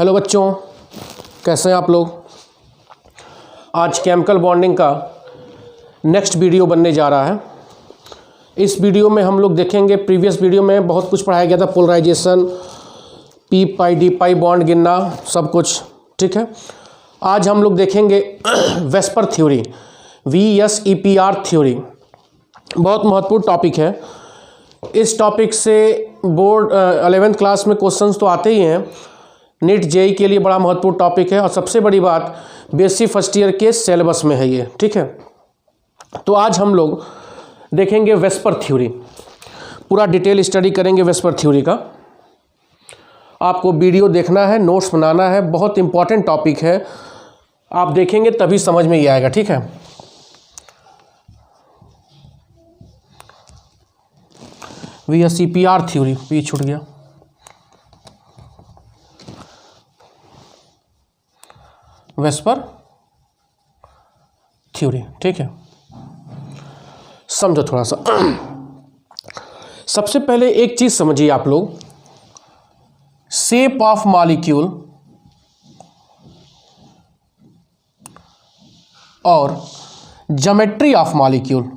Hello बच्चों, कैसे हैं आप लोग। आज केमिकल बॉन्डिंग का नेक्स्ट वीडियो बनने जा रहा है। इस वीडियो में हम लोग देखेंगे, प्रीवियस वीडियो में बहुत कुछ पढ़ाया गया था, पोलराइजेशन, पी पाई डी पाई बॉन्ड गिनना, सब कुछ ठीक है। आज हम लोग देखेंगे वेस्पर थ्योरी, VSEPR थ्योरी। बहुत महत्वपूर्ण टॉपिक है। इस टॉपिक से बोर्ड 11th क्लास में क्वेश्चंस तो आते ही हैं। नीट जेई के लिए बड़ा महत्वपूर्ण टॉपिक है और सबसे बड़ी बात BSc फर्स्ट ईयर के सिलेबस में है ये, ठीक है। तो आज हम लोग देखेंगे वेस्पर थ्योरी, पूरा डिटेल स्टडी करेंगे वेस्पर थ्योरी का। आपको वीडियो देखना है, नोट्स बनाना है, बहुत इंपॉर्टेंट टॉपिक है। आप देखेंगे तभी समझ में ये आएगा, ठीक है। VSEPR थ्योरी, पी छूट गया। वेस्पर थ्योरी, ठीक है। समझो थोड़ा सा। सबसे पहले एक चीज समझिए आप लोग, शेप ऑफ मॉलिक्यूल और geometry of molecule.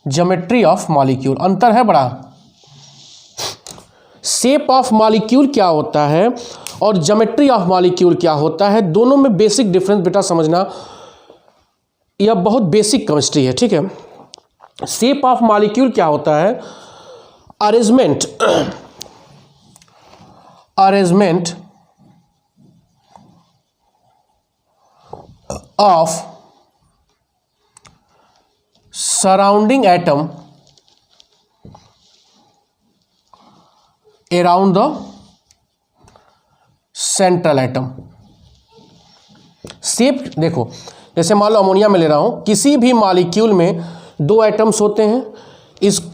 Geometry of molecule अंतर है बड़ा। शेप ऑफ मॉलिक्यूल क्या होता है और ज्योमेट्री ऑफ मॉलिक्यूल क्या होता है, दोनों में बेसिक डिफरेंस बेटा समझना, यह बहुत बेसिक केमिस्ट्री है, ठीक है। शेप ऑफ मॉलिक्यूल क्या होता है, arrangement of surrounding atom around the central atom. Shape देखो, जैसे मान लो अमोनिया में ले रहा हूं, किसी भी मॉलिक्यूल में दो एटम्स होते हैं।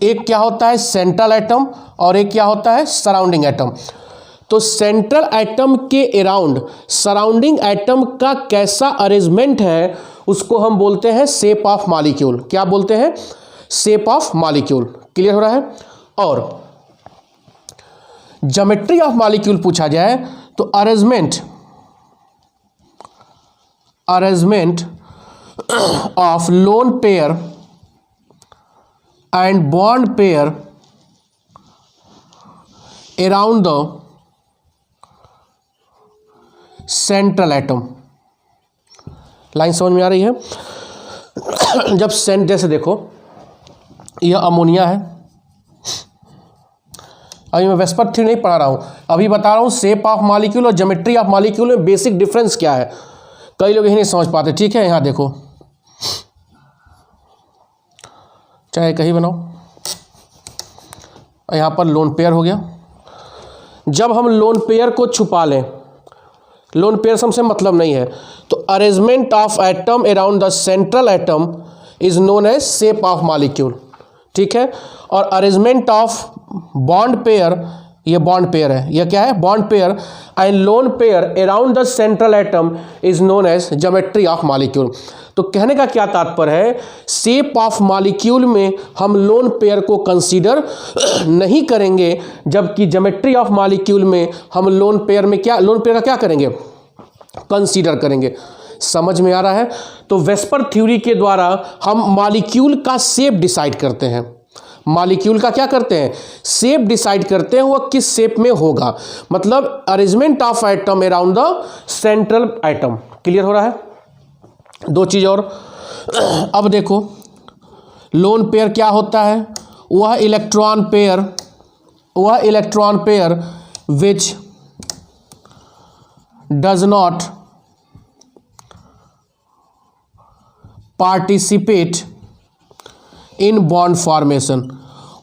एक क्या होता है सेंट्रल एटम और एक क्या होता है सराउंडिंग एटम। तो सेंट्रल एटम के अराउंड सराउंडिंग एटम का कैसा अरेंजमेंट है उसको हम बोलते हैं शेप ऑफ मॉलिक्यूल। क्या बोलते हैं? Shape of molecule. क्लियर हो रहा है। और ज्योमेट्री ऑफ मॉलिक्यूल पूछा जाए तो arrangement of lone pair and bond pair around the central atom. Line समझ में आ रही है। जब जैसे देखो, यह अमोनिया है। अभी मैं वेस्पर थ्योरी नहीं पढ़ा रहा हूं, अभी बता रहा हूं शेप ऑफ मॉलिक्यूल और ज्योमेट्री ऑफ मॉलिक्यूल में बेसिक डिफरेंस क्या है। कई लोग यही नहीं समझ पाते, ठीक है। यहां देखो, चाहे कहीं बनाओ, यहां पर लोन पेयर हो गया। जब हम लोन पेयर को छुपा लें, लोन पेयर से हमसे मतलब नहीं है, तो arrangement of atom around the central atom is known as shape of molecule, ठीक है। और अरेंजमेंट ऑफ बॉन्ड पेयर, ये बॉन्ड पेयर है, ये क्या है bond pair, and lone pair around the central atom is known as geometry of molecule. तो कहने का क्या तात्पर्य है, शेप ऑफ मॉलिक्यूल में हम लोन पेयर को कंसीडर नहीं करेंगे, जबकि ज्योमेट्री ऑफ मॉलिक्यूल में हम लोन पेयर का क्या करेंगे, कंसीडर करेंगे। समझ में आ रहा है। तो वेस्पर थ्योरी के द्वारा हम मॉलिक्यूल का शेप डिसाइड करते हैं। मॉलिक्यूल का क्या करते हैं, शेप डिसाइड करते हैं, वह किस शेप में होगा, मतलब arrangement of atom around the central atom. Clear हो रहा है। दो चीज और। अब देखो, लोन पेयर क्या होता है, वह electron pair which does not participate in bond formation.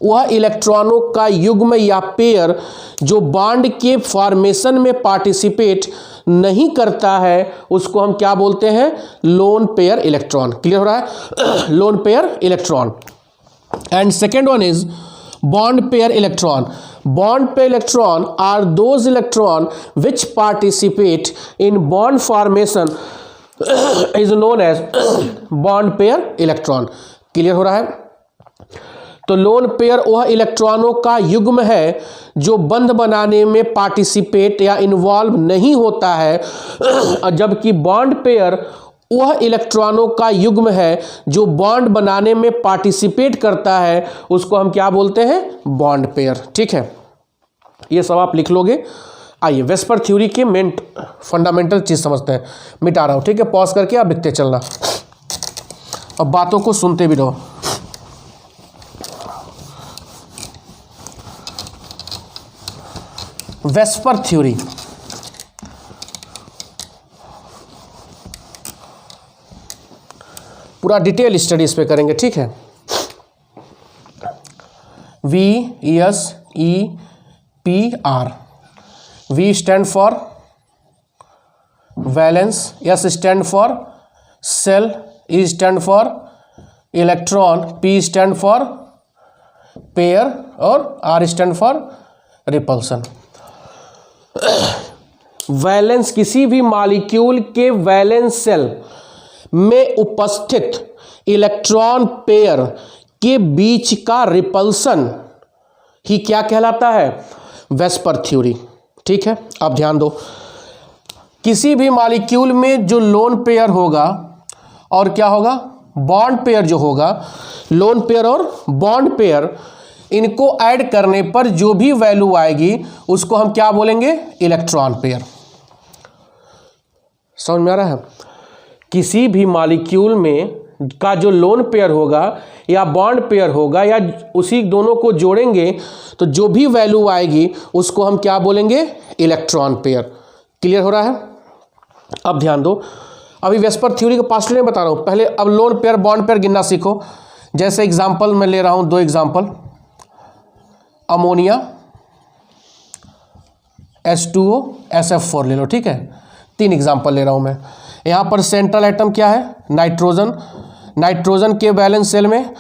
वह इलेक्ट्रॉनों का युग्म या पेयर जो बॉन्ड के फॉर्मेशन में पार्टिसिपेट नहीं करता है, उसको हम क्या बोलते हैं, लोन पेयर इलेक्ट्रॉन। क्लियर हो रहा है। Lone pair electron. And second one is bond pair electron. Bond pair electron are those electron which participate in bond formation is known as bond pair electron. Clear हो रहा है। तो lone pair वह इलेक्ट्रॉनों का युग्म है जो बंध बनाने में पार्टिसिपेट या इन्वॉल्व नहीं होता है, जबकि बॉन्ड पेयर वह इलेक्ट्रॉनों का युग्म है जो बॉन्ड बनाने में पार्टिसिपेट करता है, उसको हम क्या बोलते हैं? Bond pair. ठीक है, ये सब आप लिख लोगे। आइए वेस्पर थ्योरी के मेन फंडामेंटल चीज समझते हैं। मिटा रहा हूं, ठीक है, पॉज करके आप लिखते चलना और बातों को सुनते भी रहो। वेस्पर थ्योरी, पूरा डिटेल स्टडी इस पे करेंगे। ठीक है, VSEPR, V stand for valence, S stand for sale, E stand for electron, P stand for pair और R stand for repulsion. Valence किसी भी मॉलिक्यूल के वैलेंस सेल में उपस्थित इलेक्ट्रॉन पेयर के बीच का रिपल्सन ही क्या कहलाता है? VSEPR theory. ठीक है, अब ध्यान दो, किसी भी मॉलिक्यूल में जो लोन पेयर होगा और क्या होगा? बॉन्ड पेयर जो होगा, लोन पेयर और बॉन्ड पेयर, इनको ऐड करने पर जो भी वैल्यू आएगी उसको हम क्या बोलेंगे? Electron pair. समझ में आ रहा है? किसी भी मॉलिक्यूल में का जो लोन पेयर होगा या बॉन्ड पेयर होगा या उसी दोनों को जोड़ेंगे तो जो भी वैल्यू आएगी उसको हम क्या बोलेंगे? Electron pair. क्लियर हो रहा है? अब ध्यान दो, अभी वेस्पर थ्योरी का पास्टुलेट में बता रहा हूं, पहले अब लोन पेयर बॉन्ड पेयर गिनना सीखो। जैसे एग्जांपल मैं ले रहा हूं, 2 एग्जांपल, अमोनिया H2O SF4 ले लो। ठीक है, 3 एग्जांपल ले रहा हूं मैं। यहां पर सेंट्रल एटम क्या है? नाइट्रोजन। नाइट्रोजन के वैलेंस सेल में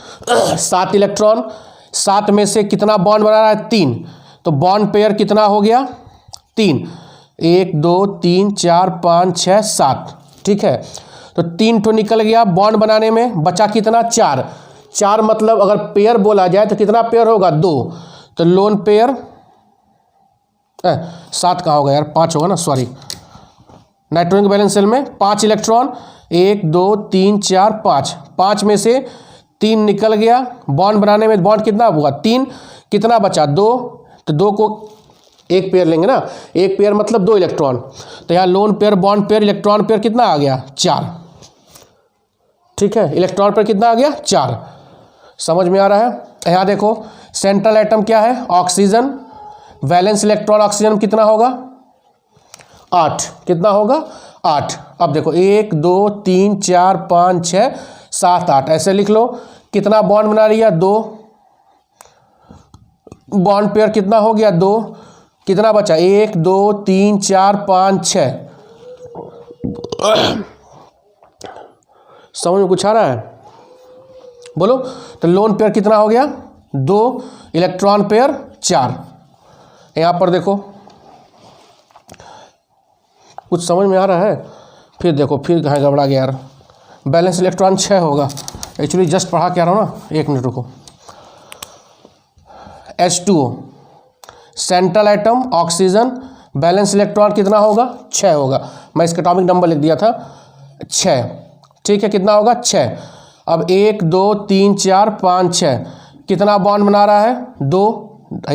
7 इलेक्ट्रॉन, 7 में से कितना बॉन्ड बना रहा है? 3। तो बॉन्ड पेयर कितना हो गया? 3। 1 2 3 4 5 6 7। ठीक है, तो 3 तो निकल गया बॉन्ड बनाने में, बचा कितना? 4। 4 मतलब अगर पेयर बोला जाए तो कितना पेयर होगा? 2। तो लोन पेयर 7 कहाँ होगा यार? 5 होगा ना, सॉरी। नाइट्रोजन के बैलेंस सेल में 5 इलेक्ट्रॉन, 1 2 3 4 5। 5 में से 3 निकल गया बॉन्ड बनाने में, बॉन्ड कितना हुआ? 3। कितना बचा? 2। तो 2 को एक पेयर लेंगे ना, एक पेयर मतलब 2 इलेक्ट्रॉन। तो यहाँ loan pair, bond pair, electron pair कितना आ गया? 4। ठीक है, इलेक्ट्रॉन पेयर कितना आ गया? 4। समझ में आ रहा है? यहाँ देखो, सेंट्रल एटम क्या है? ऑक्सीजन। वैलेंस इलेक्ट्रॉन ऑक्सीजन कितना होगा? 8। कितना होगा? 8। अब देखो 1 2 3 4 5 6 7 8 ऐसे लिख लो। कितना बॉन्ड बना लिया? 2। बॉन्ड पेयर कितना हो गया? 2। कितना बचा? 1 2 3 4 5 6। समझ में कुछ आ रहा है? बोलो। तो लोन पेयर कितना हो गया? 2। Electron pair 4। यहां पर देखो, कुछ समझ में आ रहा है? फिर देखो, फिर कहाँ गड़बड़ा गया यार। बैलेंस इलेक्ट्रॉन 6 होगा, एक्चुअली जस्ट पढ़ा के आ रहा हूँ ना, 1 मिनट रुको। H2O, central atom oxygen, balance electron कितना होगा? 6 होगा। मैं इसका एटॉमिक नंबर लिख दिया था 6। ठीक है, कितना होगा? 6। अब 1 2 3 4 5 6 कितना बॉन्ड बना रहा है? 2।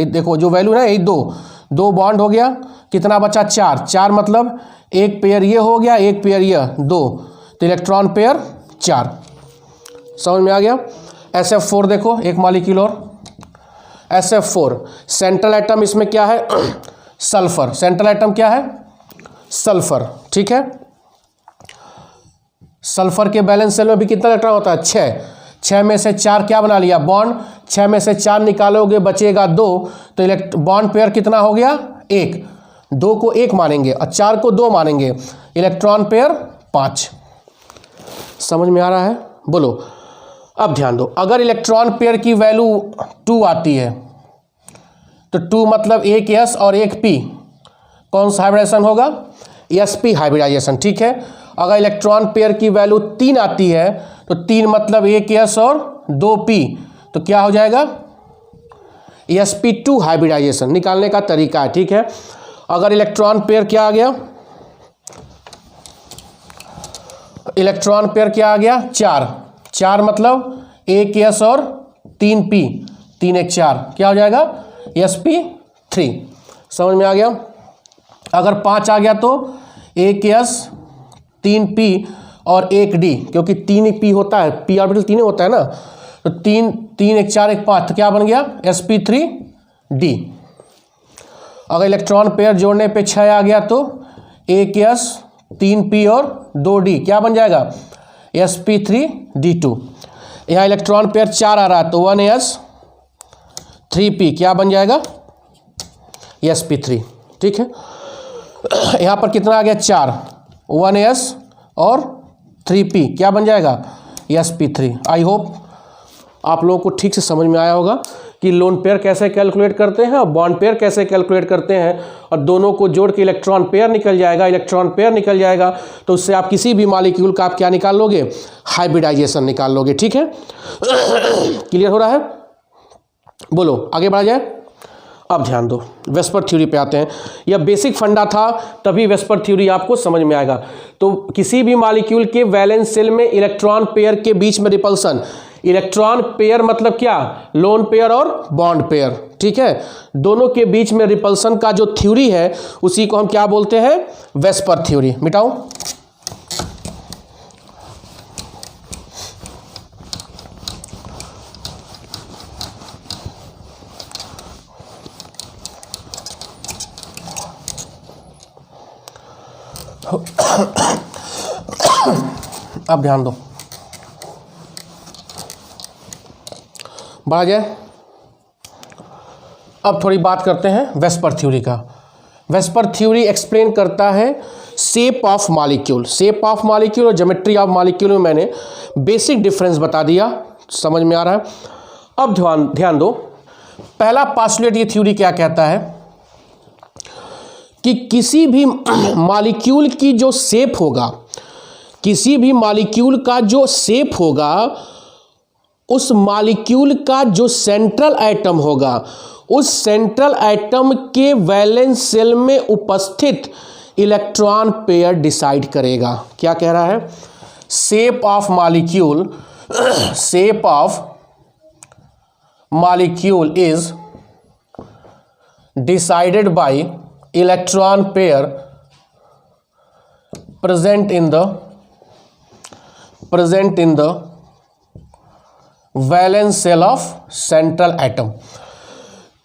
देखो जो वैल्यू है यही 2 बॉन्ड हो गया। कितना बचा? 4। 4 मतलब एक पेयर ये हो गया, एक पेयर ये, 2। तो इलेक्ट्रॉन पेयर 4। समझ में आ गया? SF4 देखो, एक मॉलिक्यूल और SF4। सेंट्रल एटम इसमें क्या है? सल्फर। सेंट्रल एटम क्या है? सल्फर। ठीक है, सल्फर के बैलेंस सेल में भी कितना इलेक्ट्रॉन होता है? 6। 6 में से 4 क्या बना लिया? बॉन्ड। 6 में से 4 निकालोगे बचेगा 2। तो बॉन्ड पेयर कितना हो गया? 1। 2 को 1 मानेंगे और 4 को 2 मानेंगे। Electron pair 5। समझ में आ रहा है? बोलो। अब ध्यान दो, अगर इलेक्ट्रॉन पेयर की वैल्यू 2 आती है तो 2 मतलब एक S और एक P, कौन सा हाइब्रिडाइजेशन होगा? sp hybridisation. ठीक है, अगर इलेक्ट्रॉन पेयर की वैल्यू 3 आती है तो 3 मतलब एक S और 2 P, तो क्या हो जाएगा, sp2 हाइब्रिडाइजेशन निकालने का तरीका है, ठीक है। अगर इलेक्ट्रॉन पेयर क्या आ गया, इलेक्ट्रॉन पेयर क्या आ गया, 4 मतलब 1s और 3p, 3 1 4 क्या हो जाएगा, sp3। समझ में आ गया। अगर 5 आ गया तो 1s 3p और 1d, क्योंकि 3p होता है, p ऑर्बिटल 3 होता है ना, तो 3 1 4 1 5 तो क्या बन गया, sp3d। अगर इलेक्ट्रॉन पेयर जोड़ने पे 6 आ गया तो 1s 3p और 2d क्या बन जाएगा, sp3d2। यहाँ इलेक्ट्रॉन पेयर 4 आ रहा है तो 1s 3p क्या बन जाएगा, sp3, ठीक है। यहाँ पर कितना आ गया, 4, 1s और 3p क्या बन जाएगा, sp3। आई होप आप लोगों को ठीक से समझ में आया होगा कि लोन पेयर कैसे कैलकुलेट करते हैं और बॉन्ड पेयर कैसे कैलकुलेट करते हैं, और दोनों को जोड़ के इलेक्ट्रॉन पेयर निकल जाएगा, इलेक्ट्रॉन पेयर निकल जाएगा तो उससे आप किसी भी मॉलिक्यूल का आप क्या निकाल लोगे, हाइब्रिडाइजेशन निकाल लोगे, ठीक है। क्लियर हो रहा है, बोलो आगे बढ़ा जाए। अब ध्यान दो, वेस्पर थ्योरी पे आते हैं। यह बेसिक फंडा था, तभी वेस्पर थ्योरी आपको समझ में आएगा। तो किसी भी मॉलिक्यूल के वैलेंस शेल में इलेक्ट्रॉन पेयर के बीच में रिपल्सन, इलेक्ट्रॉन पेयर मतलब क्या, लोन पेयर और बॉन्ड पेयर, ठीक है, दोनों के बीच में रिपल्सन का जो थ्योरी है उसी को हम क्या बोलते हैं, वेस्पर थ्योरी। मिटाओ, अब ध्यान दो, बढ़ा जाए। अब थोड़ी बात करते हैं वेस्पर थ्योरी का। वेस्पर थ्योरी एक्सप्लेन करता है shape of molecule. Shape of molecule और ज्योमेट्री ऑफ मॉलिक्यूल में मैंने बेसिक डिफरेंस बता दिया, समझ में आ रहा है। अब ध्यान दो, पहला पोस्टुलेट ये थ्योरी क्या कहता है कि किसी भी मॉलिक्यूल की जो शेप होगा, किसी भी मॉलिक्यूल का जो शेप होगा, उस मॉलिक्यूल का जो सेंट्रल एटम होगा, उस सेंट्रल एटम के वैलेंस शेल में उपस्थित इलेक्ट्रॉन पेयर डिसाइड करेगा। क्या कह रहा है, shape of molecule, shape of molecule is decided by electron pair present in the valence shell of central atom.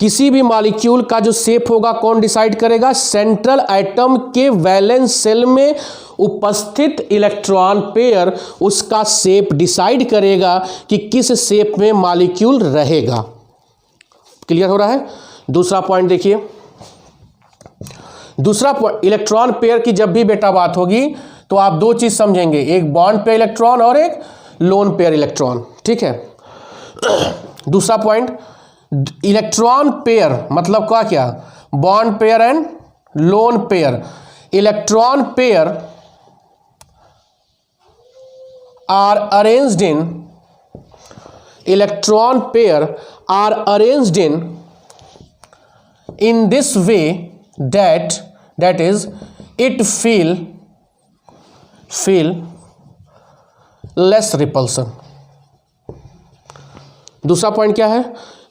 किसी भी मॉलिक्यूल का जो शेप होगा कौन डिसाइड करेगा, सेंट्रल एटम के वैलेंस शेल में उपस्थित इलेक्ट्रॉन पेयर उसका शेप डिसाइड करेगा कि किस शेप में मॉलिक्यूल रहेगा। क्लियर हो रहा है। दूसरा पॉइंट देखिए, दूसरा पॉइंट, इलेक्ट्रॉन पेयर की जब भी बेटा बात होगी तो आप दो चीज समझेंगे, एक बॉन्ड पेयर इलेक्ट्रॉन और एक लोन पेयर इलेक्ट्रॉन, ठीक है। दूसरा पॉइंट, इलेक्ट्रॉन पेयर मतलब क्या, bond pair and lone pair. Electron pair are arranged in this way that is it feel less repulsion। दूसरा पॉइंट क्या है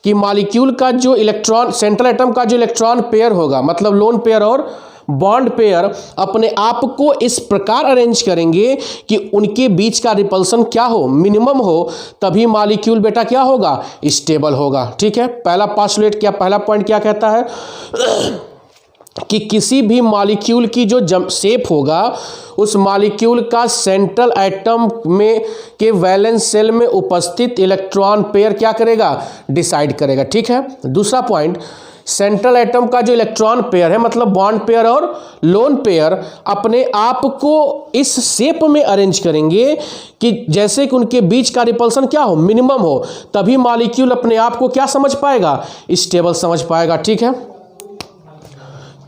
कि मॉलिक्यूल का जो इलेक्ट्रॉन, सेंट्रल एटम का जो इलेक्ट्रॉन पेयर होगा, मतलब लोन पेयर और बॉन्ड पेयर अपने आप को इस प्रकार अरेंज करेंगे कि उनके बीच का रिपल्सन क्या हो, मिनिमम हो, तभी मॉलिक्यूल बेटा क्या होगा, स्टेबल होगा, ठीक है। पहला पोस्टुलेट क्या, पहला पॉइंट क्या कहता है कि किसी भी मॉलिक्यूल की जो शेप होगा, उस मॉलिक्यूल का सेंट्रल एटम में के वैलेंस शेल में उपस्थित इलेक्ट्रॉन पेयर क्या करेगा, डिसाइड करेगा, ठीक है। दूसरा पॉइंट, सेंट्रल एटम का जो इलेक्ट्रॉन पेयर है, मतलब बॉन्ड पेयर और लोन पेयर, अपने आप को इस शेप में अरेंज करेंगे कि जैसे कि उनके बीच का रिपल्सन क्या हो, मिनिमम हो, तभी मॉलिक्यूल अपने आप को क्या समझ पाएगा, स्टेबल समझ पाएगा, ठीक है।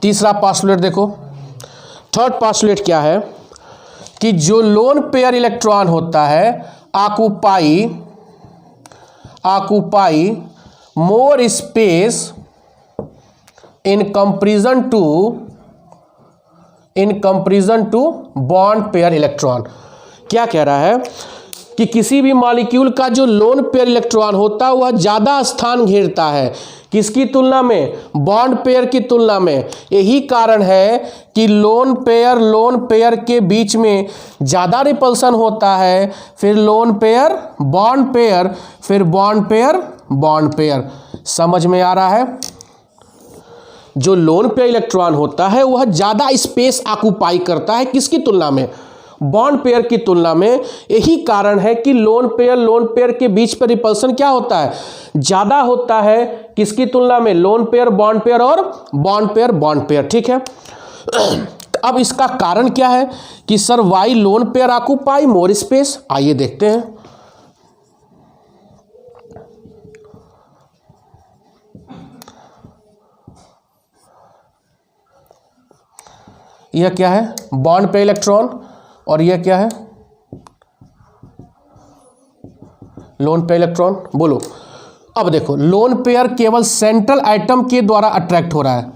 तीसरा पोस्टुलेट देखो, थर्ड पोस्टुलेट क्या है कि जो लोन पेयर इलेक्ट्रॉन होता है occupy more space in comparison to bond pair electron. क्या कह रहा है कि किसी भी मॉलिक्यूल का जो लोन पेयर इलेक्ट्रॉन होता है वह ज़्यादा स्थान घेरता है, किसकी तुलना में? बॉन्ड पेयर की तुलना में। यही कारण है कि लोन पेयर के बीच में ज़्यादा रिपल्सन होता है, फिर लोन पेयर, बॉन्ड पेयर, फिर बॉन्ड पेयर। समझ में आ रहा है? जो लोन पेयर इलेक्ट्रॉन होता है वह ज़्यादा स्पेस ऑक्यूपाई करता है, किसकी तुलना में? बॉन्ड पेयर की तुलना में। यही कारण है कि लोन पेयर के बीच पर रिपल्सन क्या होता है? ज़्यादा होता है, किसकी तुलना में? लोन पेयर, बॉन्ड पेयर और बॉन्ड पेयर। ठीक है। अब इसका कारण क्या है कि sir why lone pair occupy more space? आइए देखते हैं। यह क्या है? बॉन्ड पेयर इलेक्ट्रॉन, और यह क्या है? Lone pair electron. बोलो। अब देखो, लोन पेयर केवल सेंट्रल एटम के द्वारा अट्रैक्ट हो रहा है,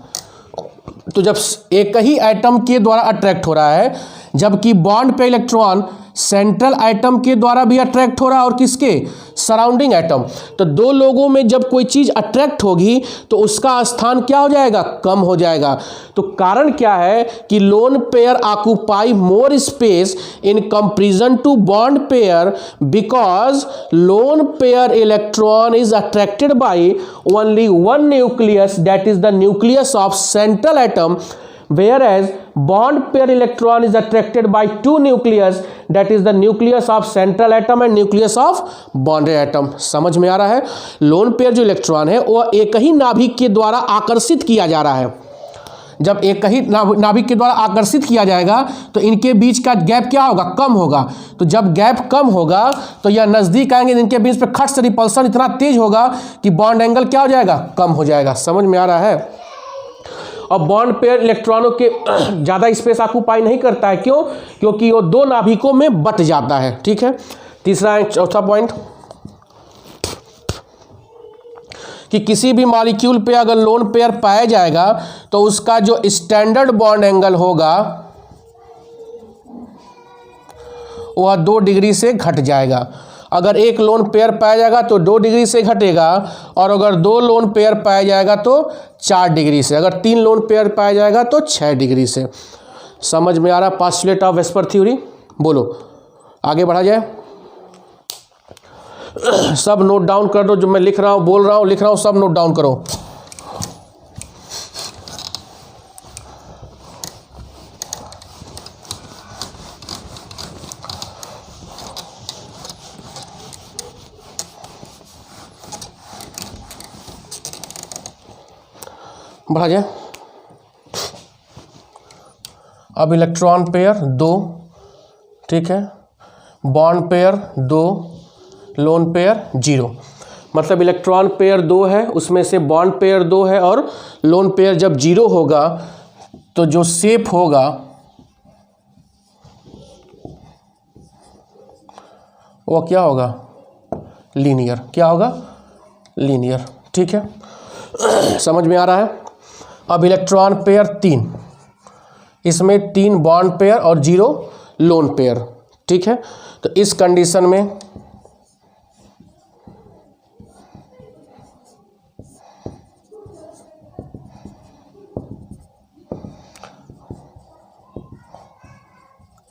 तो जब एक ही एटम के द्वारा अट्रैक्ट हो रहा है, जबकि bond pair electron central atom के द्वारा भी अट्रैक्ट हो रहा है और किसके? Surrounding atom. तो दो लोगों में जब कोई चीज़ अट्रैक्ट होगी तो उसका स्थान क्या हो जाएगा? कम हो जाएगा। तो कारण क्या है कि lone pair occupy more space in comparison to bond pair because lone pair electron is attracted by only one nucleus, that is the nucleus of central atom, whereas bond pair electron is attracted by two nucleus, that is the nucleus of central atom and nucleus of bonded atom। समझ में आ रहा है? Lone pair जो electron है वह एक ही नाभिक के द्वारा आकर्षित किया जा रहा है। जब एक ही नाभिक के द्वारा आकर्षित किया जाएगा तो इनके बीच का गैप क्या होगा? कम होगा। तो जब गैप कम होगा तो यह नज़दीक आएंगे, इनके बीच पे खट से रिपल्सन इतना तेज होगा कि बॉन्ड एंगल क्या हो जाएगा? कम हो जाएगा। समझ में आ रहा है? और बॉन्ड पेयर इलेक्ट्रॉनों के ज़्यादा स्पेस ऑक्यूपाई नहीं करता है। क्यों? क्योंकि वो दो नाभिकों में बट जाता है। ठीक है। तीसरा चौथा पॉइंट कि किसी भी मॉलिक्यूल पे अगर लोन पेयर पाया जाएगा तो उसका जो स्टैंडर्ड बॉन्ड एंगल होगा वह 2 डिग्री से घट जाएगा। अगर एक लोन पेयर पाया जाएगा तो 2 डिग्री से घटेगा, और अगर 2 लोन पेयर पाया जाएगा तो 4 डिग्री से, अगर 3 लोन पेयर पाया जाएगा तो 6 डिग्री से। समझ में आ रहा? Postulate of VSEPR theory. बोलो, आगे बढ़ा जाए। सब नोट डाउन कर दो, जो मैं लिख रहा हूँ, बोल रहा हूँ, लिख रहा हूँ, सब नोट डाउन करो। बढ़ा जाए। अब इलेक्ट्रॉन पेयर 2, ठीक है, बॉन्ड पेयर 2, लोन पेयर 0। मतलब इलेक्ट्रॉन पेयर 2 है, उसमें से बॉन्ड पेयर 2 है, और लोन पेयर जब 0 होगा तो जो शेप होगा वो क्या होगा? लीनियर। क्या होगा? लीनियर। ठीक है। समझ में आ रहा है? अब इलेक्ट्रॉन पेयर 3, इसमें 3 बॉन्ड पेयर और 0 लोन पेयर। ठीक है। तो इस कंडीशन में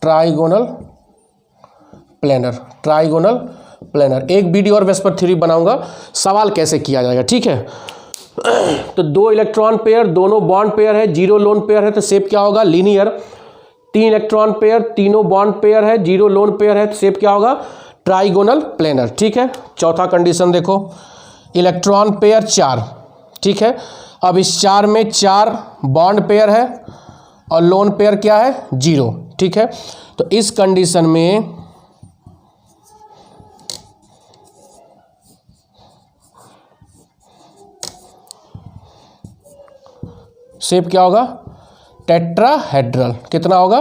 ट्राइगोनल प्लेनर। एक वीडियो और वेस्पर थ्योरी बनाऊंगा, सवाल कैसे किया जाएगा। ठीक है। तो 2 इलेक्ट्रॉन पेयर, दोनों बॉन्ड पेयर है, 0 लोन पेयर है, तो शेप क्या होगा? लीनियर। 3 इलेक्ट्रॉन पेयर, तीनों बॉन्ड पेयर है, 0 लोन पेयर है, तो शेप क्या होगा? Trigonal planar. ठीक है। चौथा कंडीशन देखो, इलेक्ट्रॉन पेयर 4। ठीक है। अब इस 4 में 4 बॉन्ड पेयर है और लोन पेयर क्या है? 0। ठीक है। तो इस कंडीशन में शेप क्या होगा? टेट्राहेड्रल। कितना होगा?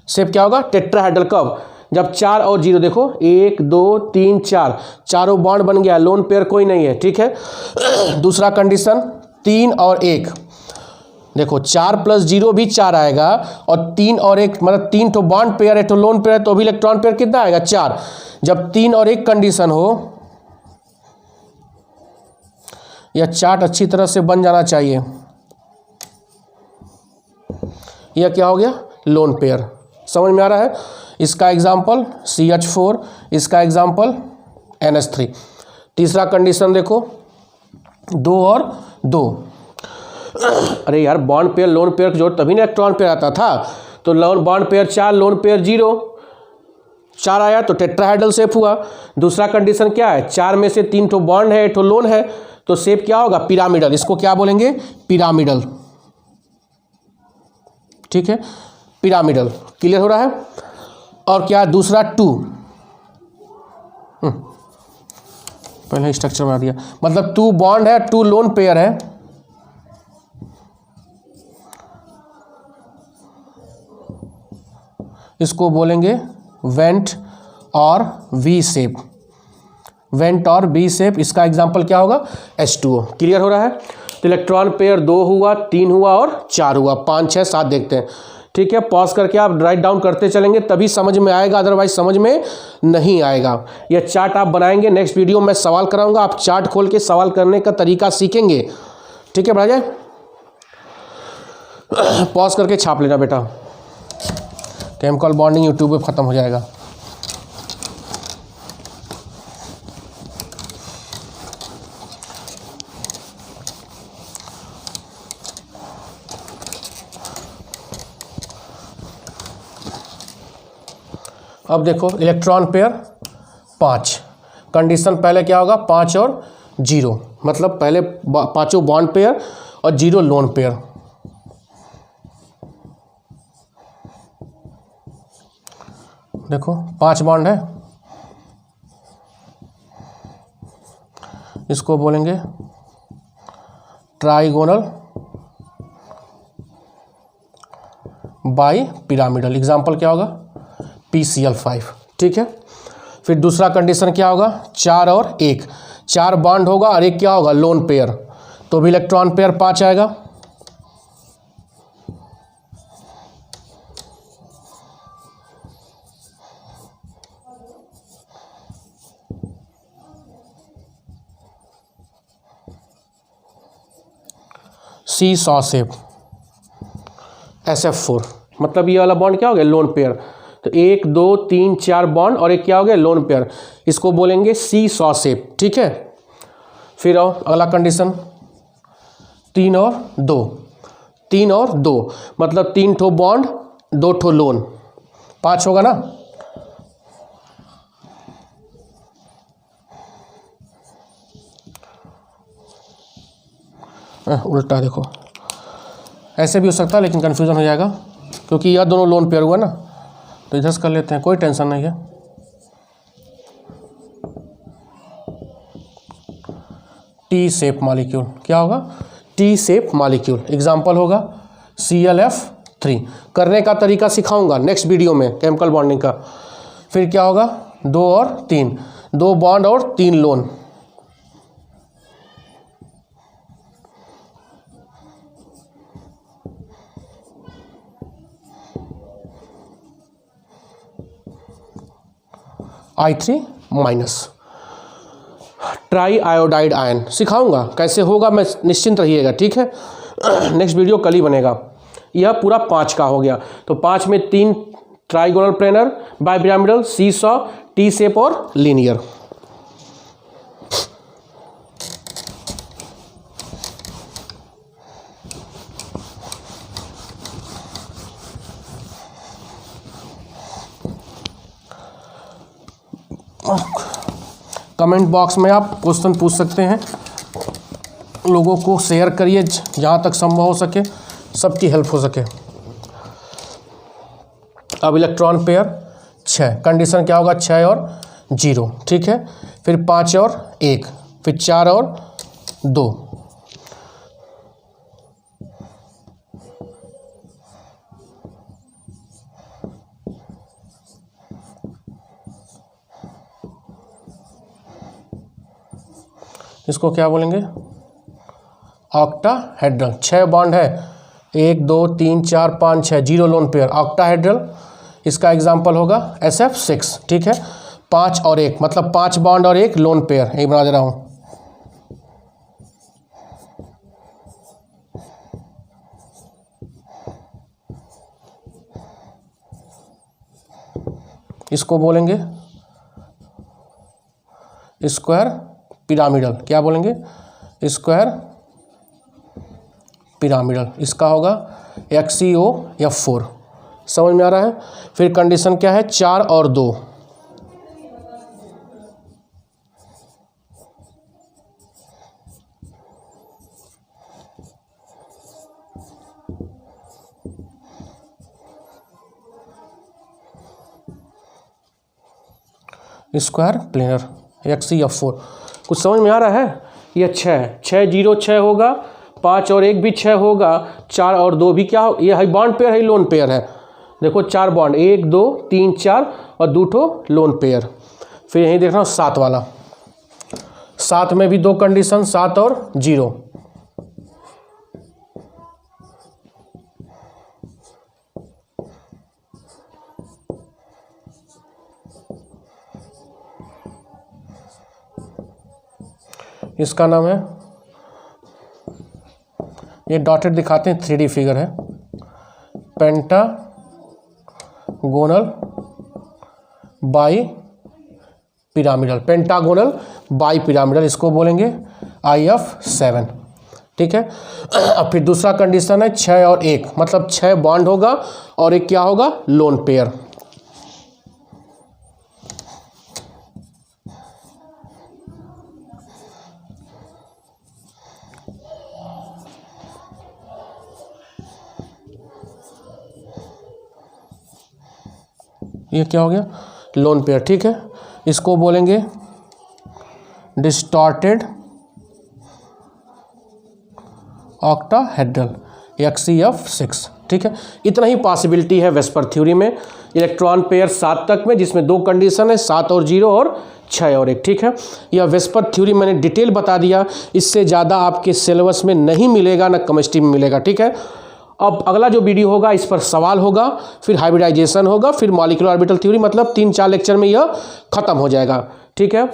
शेप क्या होगा? टेट्राहेड्रल। कब? जब 4 और 0, देखो 1 2 3 4, चारों बॉन्ड बन गया, लोन पेयर कोई नहीं है, ठीक है। दूसरा कंडीशन 3 और 1, देखो 4 + 0 भी 4 आएगा, और 3 और 1 मतलब 3 तो बॉन्ड पेयर है, तो लोन पेयर है, तो भी इलेक्ट्रॉन पेयर कितना आएगा 4। जब 3 और 1 कंडीशन हो, यह चार्ट अच्छी तरह से बन जाना चाहिए। यह क्या हो गया, लोन पेयर, समझ में आ रहा है। इसका एग्जाम्पल CH4, इसका एग्जाम्पल NH3। तीसरा कंडीशन देखो 2 और 2, अरे यार बॉन्ड पेयर लोन पेयर की जरूरत तभी ना इलेक्ट्रॉन पेयर आता था, तो loan bond pair 4, lone pair 0, 4 आया तो टेट्राहेड्रल शेप हुआ। दूसरा कंडीशन क्या है, 4 में से 3 तो बॉन्ड है, 1 तो लोन है, तो शेप क्या होगा, पिरामिडल। इसको क्या बोलेंगे, पिरामिडल, ठीक है, पिरामिडल। क्लियर हो रहा है। और क्या दूसरा 2, पहले स्ट्रक्चर बना दिया, मतलब 2 बॉन्ड है, 2 लोन पेयर है, इसको बोलेंगे वेंट और वी शेप, वेंट और वी शेप। इसका एग्जांपल क्या होगा, H2O। क्लियर हो रहा है। तो इलेक्ट्रॉन पेयर 2 हुआ, 3 हुआ और 4 हुआ, 5 6 7 देखते हैं, ठीक है। पॉज करके आप राइट डाउन करते चलेंगे तभी समझ में आएगा, अदरवाइज समझ में नहीं आएगा। यह चार्ट आप बनाएंगे, नेक्स्ट वीडियो में सवाल कराऊंगा, आप चार्ट खोल के सवाल करने का तरीका सीखेंगे, ठीक है। बढ़ा जाए, पॉज करके छाप लेना बेटा, केमिकल बॉन्डिंग यूट्यूब पे ख़त्म हो जाएगा। अब देखो इलेक्ट्रॉन पेयर 5, कंडीशन पहले क्या होगा, 5 और 0, मतलब पहले 5 बॉन्ड पेयर और 0 लोन पेयर। देखो 5 बॉन्ड है, इसको बोलेंगे ट्राइगोनल बाई पिरामिडल। एग्जाम्पल क्या होगा, PCl5, ठीक है। फिर दूसरा कंडीशन क्या होगा, 4 और 1, 4 बॉन्ड होगा और 1 क्या होगा, लोन पेयर, तो भी इलेक्ट्रॉन पेयर 5 आएगा। सी सॉ शेप, SF4, मतलब ये वाला बॉन्ड क्या हो गया, लोन पेयर। तो 1 2 3 4 बॉन्ड और एक क्या हो गया, लोन पेयर, इसको बोलेंगे सी सॉ शेप, ठीक है। फिर आओ अगला कंडीशन 3 और 2, 3 और 2 मतलब 3 ठो बॉन्ड 2 ठो लोन, 5 होगा ना। उल्टा देखो, ऐसे भी हो सकता है लेकिन कन्फ्यूज़न हो जाएगा, क्योंकि यह दोनों लोन पेयर हुआ ना, तो इधर से कर लेते हैं, कोई टेंशन नहीं है। टी शेप मॉलिक्यूल क्या होगा, टी शेप मॉलिक्यूल, एग्जाम्पल होगा ClF3। करने का तरीका सिखाऊंगा नेक्स्ट वीडियो में केमिकल बॉन्डिंग का। फिर क्या होगा, 2 और 3, 2 बॉन्ड और 3 loan, I3-। Try iodide ion सिखाऊंगा कैसे होगा, मैं निश्चिंत रहिएगा, ठीक है। नेक्स्ट वीडियो कल ही बनेगा। यह पूरा 5 का हो गया, तो 5 में 3 ट्राइगोनल प्लेनर, बाइपिरामिडल, सी सॉ, टी शेप और लीनियर। कमेंट बॉक्स में आप क्वेश्चन पूछ सकते हैं, लोगों को शेयर करिए जहाँ तक संभव हो सके, सबकी हेल्प हो सके। अब इलेक्ट्रॉन पेयर 6, कंडीशन क्या होगा, 6 और 0, ठीक है। फिर 5 और 1, फिर 4 और 2, इसको क्या बोलेंगे? ऑक्टाहेड्रल। 6 बॉन्ड है, 1 2 3 4 5 6, 0 लोन पेयर, ऑक्टाहेड्रल। इसका एग्जाम्पल होगा SF6। ठीक है, 5 और 1 मतलब 5 बॉन्ड और 1 लोन पेयर, यही बना दे रहा हूँ। इसको बोलेंगे स्क्वायर पिरामिडल। क्या बोलेंगे? Square pyramidal. इसका होगा XeO F4। समझ में आ रहा है? फिर कंडीशन क्या है? 4 और 2। Square planar XeF4। कुछ समझ में आ रहा है? ये 6 है, 6 0 6 होगा, 5 और 1 भी 6 होगा, 4 और 2 भी क्या हो? ये हाई बॉन्ड पेयर है, लोन पेयर है। देखो 4 बॉन्ड, 1 2 3 4 और 2 ठो लोन पेयर। फिर यहीं देख रहा हूँ 7 वाला, 7 में भी 2 कंडीशन, 7 और 0। इसका नाम है, ये डॉटेड दिखाते हैं, 3D फिगर है, pentagonal bi pyramidal. Pentagonal bi pyramidal, इसको बोलेंगे IF7। ठीक है। अब फिर दूसरा कंडीशन है 6 और 1 मतलब 6 बॉन्ड होगा और 1 क्या होगा? Lone pair. ये क्या हो गया? Lone pair. ठीक है, इसको बोलेंगे डिस्टॉर्टेड ऑक्टाहेड्रल XeF6। ठीक है, इतना ही पॉसिबिलिटी है वेस्पर थ्योरी में। इलेक्ट्रॉन पेयर 7 तक में, जिसमें 2 कंडीशन है, 7 और 0 और 6 और 1। ठीक है, यह वेस्पर थ्योरी मैंने डिटेल बता दिया, इससे ज़्यादा आपके सिलेबस में नहीं मिलेगा, ना केमिस्ट्री में मिलेगा। ठीक है, अब अगला जो वीडियो होगा इस पर सवाल होगा, फिर हाइब्रिडाइजेशन होगा, फिर मॉलिक्यूलर ऑर्बिटल थ्योरी, मतलब 3-4 लेक्चर में यह खत्म हो जाएगा। ठीक है,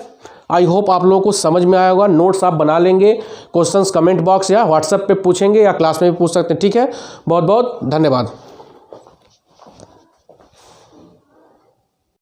आई होप आप लोगों को समझ में आया होगा। नोट्स आप बना लेंगे, क्वेश्चंस कमेंट बॉक्स या व्हाट्सएप पे पूछेंगे या क्लास में भी पूछ सकते हैं। ठीक है, बहुत बहुत धन्यवाद।